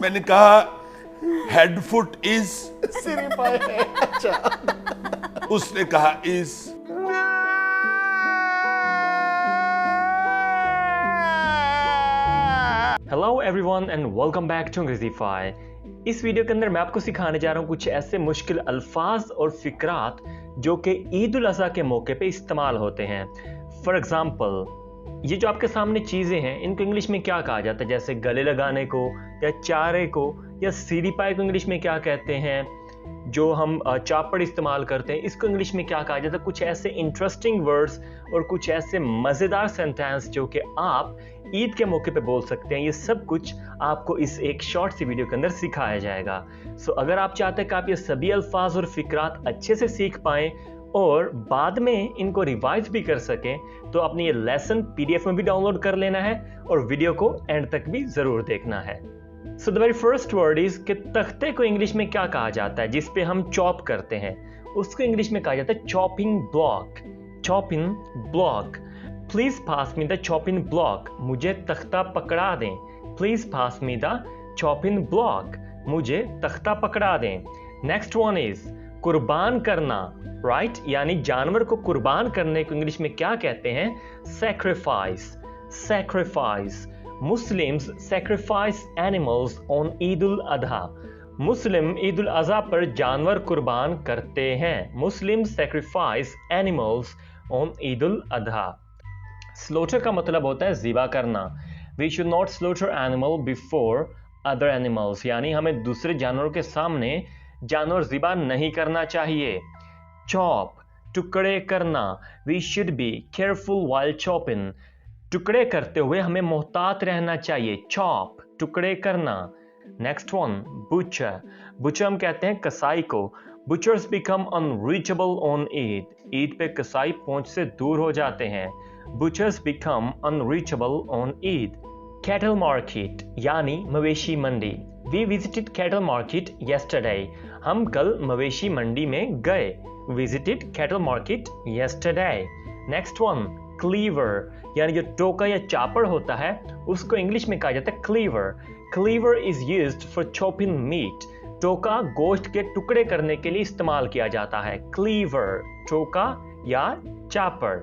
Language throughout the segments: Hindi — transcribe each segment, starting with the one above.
मैंने कहा हेड फुट इज, सिरी पाए है। अच्छा, उसने कहा is. Hello everyone and welcome to Angrezify. इस वीडियो के अंदर मैं आपको सिखाने जा रहा हूँ कुछ ऐसे मुश्किल अल्फाज और फिक्रात जो कि ईद उल अज़हा के मौके पे इस्तेमाल होते हैं। फॉर एग्जांपल, ये जो आपके सामने चीज़ें हैं इनको इंग्लिश में क्या कहा जाता है, जैसे गले लगाने को या चारे को या सीरी पाए को इंग्लिश में क्या कहते हैं, जो हम चापड़ इस्तेमाल करते हैं इसको इंग्लिश में क्या कहा जाता है। कुछ ऐसे इंटरेस्टिंग वर्ड्स और कुछ ऐसे मज़ेदार सेंटेंस जो कि आप ईद के मौके पे बोल सकते हैं, ये सब कुछ आपको इस एक शॉर्ट सी वीडियो के अंदर सिखाया जाएगा। सो अगर आप चाहते हैं कि आप ये सभी अल्फाज और फिक्रात अच्छे से सीख पाएं और बाद में इनको रिवाइज भी कर सकें, तो अपनी ये लेसन पीडीएफ में भी डाउनलोड कर लेना है और वीडियो को एंड तक भी जरूर देखना है। So the very first word is कि तख्ते को इंग्लिश में क्या कहा जाता है, जिसपे हम चॉप करते हैं, उसको इंग्लिश में कहा जाता है chopping block. Chopping block. Please pass me the chopping block, मुझे तख्ता पकड़ा दें। Please pass me the chopping block, मुझे तख्ता पकड़ा दें। नेक्स्ट वन इज कुर्बान करना, राइट, यानी जानवर को कुर्बान करने को इंग्लिश में क्या कहते हैं, sacrifice. Sacrifice. Muslims sacrifice animals on Eid ul Azha, मुस्लिम ईद उल अज़हा पर जानवर कुर्बान करते हैं। Muslim sacrifice animals on Eid ul Azha. Slaughter का मतलब होता है ज़िबा करना। We should not slaughter animal before other animals, यानी हमें दूसरे जानवरों के सामने जानवर ज़िबा नहीं करना चाहिए। चॉप, टुकड़े करना। We should be careful while chopping, टुकड़े करते हुए हमें मोहतात रहना चाहिए। चॉप, टुकड़े करना। Next one, butcher. बुचर हम कहते हैं कसाई को। Butchers become unreachable on Eid, Eid पे कसाई पहुंच से दूर हो जाते हैं। Butchers become unreachable on Eid. Cattle market यानी मवेशी मंडी। We visited cattle market yesterday. हम कल मवेशी मंडी में गए। Visited cattle market yesterday. Next one, cleaver यानी जो टोका या चापड़ होता है उसको इंग्लिश में कहा जाता है cleaver. Cleaver is used for chopping meat. टोका गोश्त के टुकड़े करने के लिए इस्तेमाल किया जाता है। Cleaver, टोका या चापड़।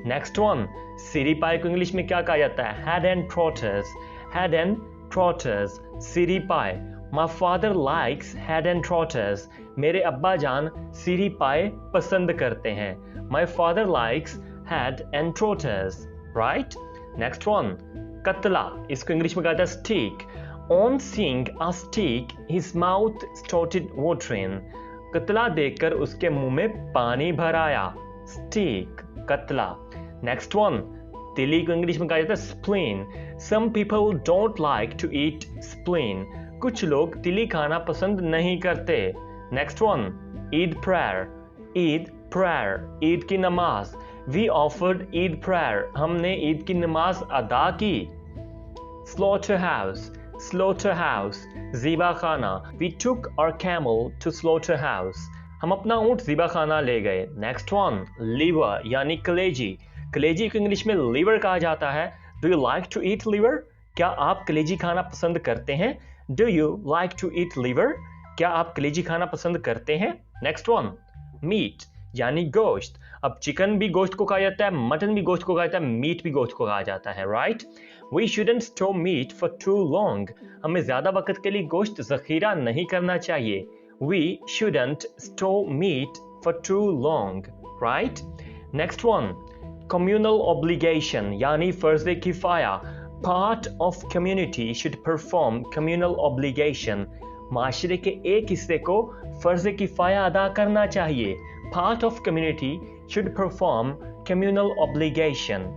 नेक्स्ट वन, सीरी पाए को इंग्लिश में क्या कहा जाता है, head and trotters. Head and trotters, सीरी पाए। My father likes head and trotters, मेरे अब्बा जान सीरी पाए पसंद करते हैं। My father likes head and trotters, right. Next one, कतला, इसको इंग्लिश में कहा जाता है steak. On seeing a steak his mouth started watering, कतला देखकर उसके मुंह में पानी भर आया। स्टीक, कतला। नेक्स्ट वन, तिली को इंग्लिश में कहा जाता है spleen. Some people don't like to eat spleen, कुछ लोग तिली खाना पसंद नहीं करते। Next one, Eid prayer. Eid prayer, Eid की नमाज। वी ऑफर्ड ईद प्रेयर, हमने ईद की नमाज अदा की। Slaughter house. स्लॉटर हाउस, ज़िबा खाना। We took our camel to slaughter house, हम अपना ऊंट ज़िबा खाना ले गए। नेक्स्ट वन, लीवर यानी कलेजी। कलेजी को इंग्लिश में लीवर कहा जाता है। Do you like to eat liver, क्या आप कलेजी खाना पसंद करते हैं। Do you like to eat liver, क्या आप कलेजी खाना पसंद करते हैं। नेक्स्ट वन, मीट यानी गोश्त। अब चिकन भी गोश्त को कहा जाता है, मटन भी गोश्त को कहा जाता है, मीट भी गोश्त को कहा जाता है, right. We shouldn't store meat for too long, हमें ज्यादा वक्त के लिए गोश्त जखीरा नहीं करना चाहिए। We shouldn't store meat for too long, right? Next one, communal obligation यानी फर्ज़ किफ़ाया। Part of community should perform communal obligation, माशरे के एक हिस्से को फर्ज़ किफ़ाया अदा करना चाहिए। Part of community should perform communal obligation.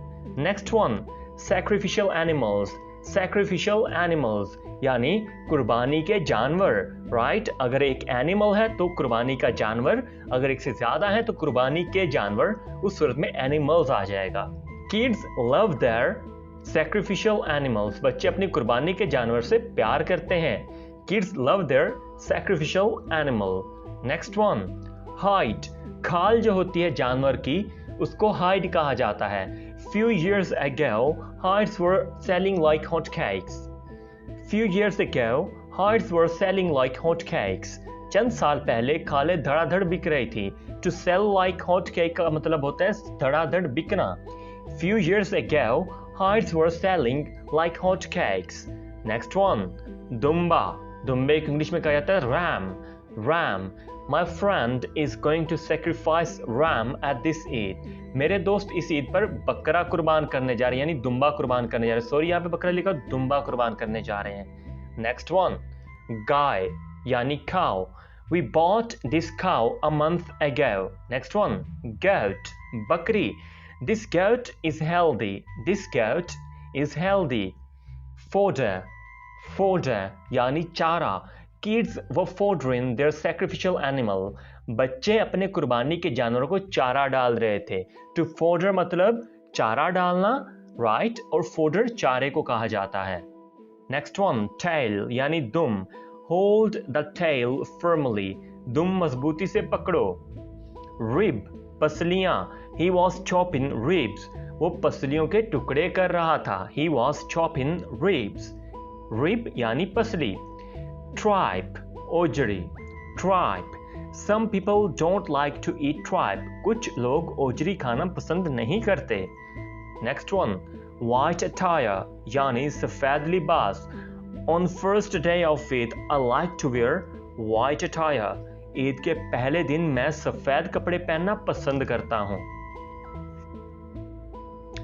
Next one, sacrificial animals. Sacrificial animals यानी कुर्बानी के जानवर, राइट। अगर एक एनिमल है तो कुर्बानी का जानवर, अगर एक से ज्यादा है तो कुर्बानी के जानवर, उस सूरत में एनिमल्स आ जाएगा। Kids love their sacrificial animals, बच्चे अपनी कुर्बानी के जानवर से प्यार करते हैं। Kids love their sacrificial animal. Next one, hide. खाल जो होती है जानवर की उसको हाइड कहा जाता है। Few years ago, hides were selling like hotcakes. Few years ago, Hearts were selling like hotcakes. चंद साल पहले खाले धड़ाधड़ बिक रही थी. To sell like hotcake का मतलब होता है धड़ाधड़ बिकना. Few years ago, hearts were selling like hotcakes. Next one, दुम्बा. दुम्बे को इंग्लिश में कहा जाता है ram. Ram. My friend is going to sacrifice ram at this Eid. मेरे दोस्त इस ईद पर बकरा कुर्बान करने जा रहे हैं, यानी दुम्बा कुर्बान करने जा रहे हैं. सॉरी, यहाँ पे बकरा लिखा, दुम्बा कुर्बान करने जा रहे हैं. नेक्स्ट वन, गाय यानी cow. We bought this cow a month ago. Next one, goat, बकरी. This goat is healthy. This goat is healthy. Fodder, fodder यानी चारा. Kids were fodering their sacrificial animal. बच्चे अपने कुर्बानी के जानवरों को चारा डाल रहे थे. To fodder मतलब चारा डालना, right? और fodder चारे को कहा जाता है. Next one, tail यानी दुम. Hold the tail firmly. दुम मजबूती से पकड़ो. Rib, पसलियां. He was chopping ribs. वो पसलियों के टुकड़े कर रहा था. He was chopping ribs. Rib यानी पसली. Tripe, ओजड़ी. Tripe. Some people don't like to eat tripe. कुछ लोग ओजड़ी खाना पसंद नहीं करते. Next one, white attire यानी सफेद लिबास. On first day of Eid, I like to wear white attire. Eid के पहले दिन मैं सफेद कपड़े पहनना पसंद करता हूँ.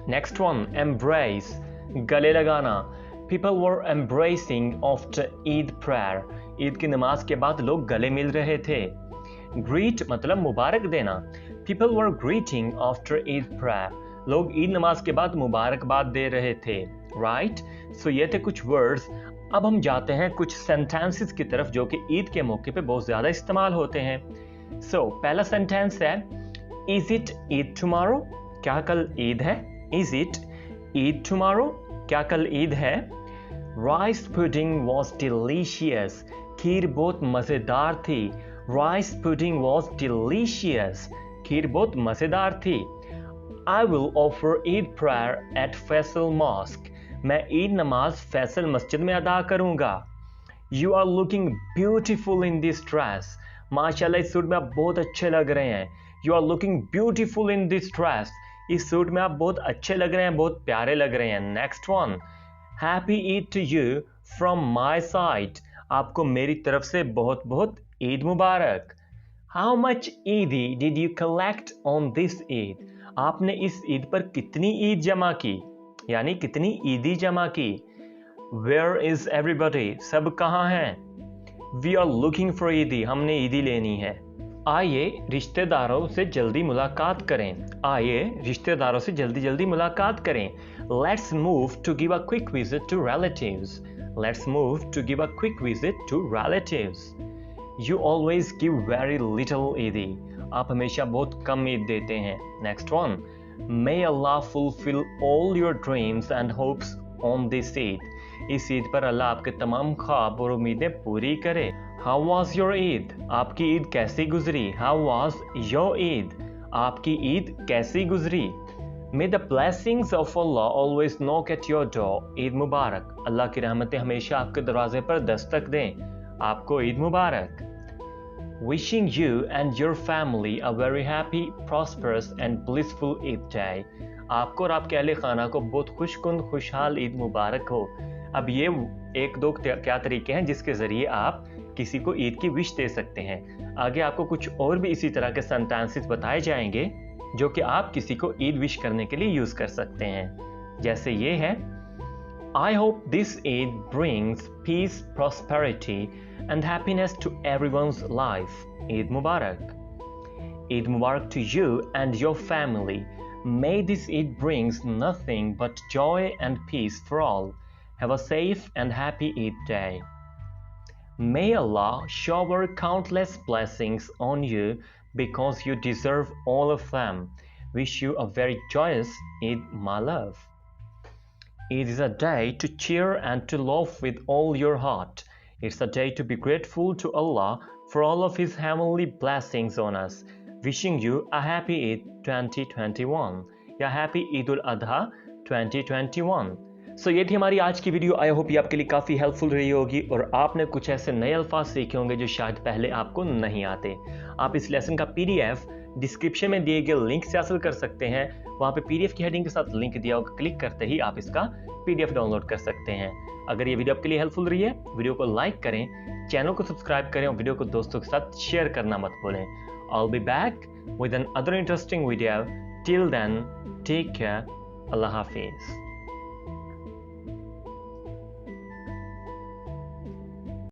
Next one, embrace, गले लगाना. People were embracing after Eid prayer. Eid की नमाज के बाद लोग गले मिल रहे थे. Greet मतलब मुबारक देना. People were greeting after Eid prayer. लोग ईद नमाज के बाद मुबारकबाद दे रहे थे. Right? So ये थे कुछ words. अब हम जाते हैं कुछ sentences की तरफ जो कि ईद के मौके पे बहुत ज़्यादा इस्तेमाल होते हैं. So पहला sentence है, Is it Eid tomorrow? क्या कल ईद है? Is it Eid tomorrow? क्या कल ईद है? Rice pudding was delicious. खीर बहुत मज़ेदार थी. Rice pudding was delicious. खीर बहुत मज़ेदार थी. I will offer Eid prayer at Faisal Mosque. मैं ईद नमाज फैसल मस्जिद में अदा करूंगा. You are looking beautiful in this dress. माशाल्लाह इस सूट में आप बहुत अच्छे लग रहे हैं. You are looking beautiful in this dress. इस सूट में आप बहुत अच्छे लग रहे हैं, बहुत प्यारे लग रहे हैं. Next one, Happy Eid to you from my side. आपको मेरी तरफ से बहुत बहुत ईद मुबारक. How much ईदी did you collect on this Eid? आपने इस ईद पर कितनी ईद जमा की, यानी कितनी ईदी जमा की. Where is everybody? सब कहाँ हैं? We are looking for ईदी. हमने ईदी लेनी है. आइए रिश्तेदारों से जल्दी मुलाकात करें. आइए रिश्तेदारों से जल्दी जल्दी मुलाकात करें. Let's move to give a quick visit to relatives. Let's move to give a quick visit to relatives. You always give very little ईदी. आप हमेशा बहुत कम ईद देते हैं. Next one, May Allah fulfill all your dreams and hopes on this Eid. इस ईद पर अल्लाह आपके तमाम ख्वाब और उम्मीदें पूरी करे. How was your Eid? आपकी ईद कैसी गुजरी? How was your Eid? आपकी ईद कैसी गुजरी? May the blessings of Allah always knock at your door. Eid मुबारक. अल्लाह की रहमतें हमेशा आपके दरवाजे पर दस्तक दें. आपको ईद मुबारक. Wishing you and your family a very happy, prosperous and blissful Eid day. आपको और आपके अहले खाना को बहुत खुशकुंद खुशहाल ईद मुबारक हो. अब ये एक दो क्या तरीके हैं जिसके ज़रिए आप किसी को ईद की विश दे सकते हैं. आगे आपको कुछ और भी इसी तरह के सेंटेंसेस बताए जाएंगे जो कि आप किसी को ईद विश करने के लिए यूज़ कर सकते हैं. जैसे ये है, I hope this Eid brings peace, prosperity and happiness to everyone's life. Eid Mubarak. Eid Mubarak to you and your family. May this Eid brings nothing but joy and peace for all. Have a safe and happy Eid day. May Allah shower countless blessings on you because you deserve all of them. Wish you a very joyous Eid, my love. Eid is a day to cheer and to laugh with all your heart. It's a day to be grateful to Allah for all of His heavenly blessings on us. Wishing you a happy Eid 2021. या happy Eid ul Adha 2021. सो ये थी हमारी आज की वीडियो। आई होप ये आपके लिए काफ़ी हेल्पफुल रही होगी और आपने कुछ ऐसे नए अल्फाज सीखे होंगे जो शायद पहले आपको नहीं आते। आप इस लेसन का PDF डिस्क्रिप्शन में दिए गए लिंक से हासिल कर सकते हैं। वहाँ पे PDF की हेडिंग के साथ लिंक दिया होगा, क्लिक करते ही आप इसका PDF डाउनलोड कर सकते हैं। अगर ये वीडियो आपके लिए हेल्पफुल रही है, वीडियो को लाइक करें, चैनल को सब्सक्राइब करें और वीडियो को दोस्तों के साथ शेयर करना मत भूलें। I'll be back with another interesting video. Till then, take care. Allah Hafiz.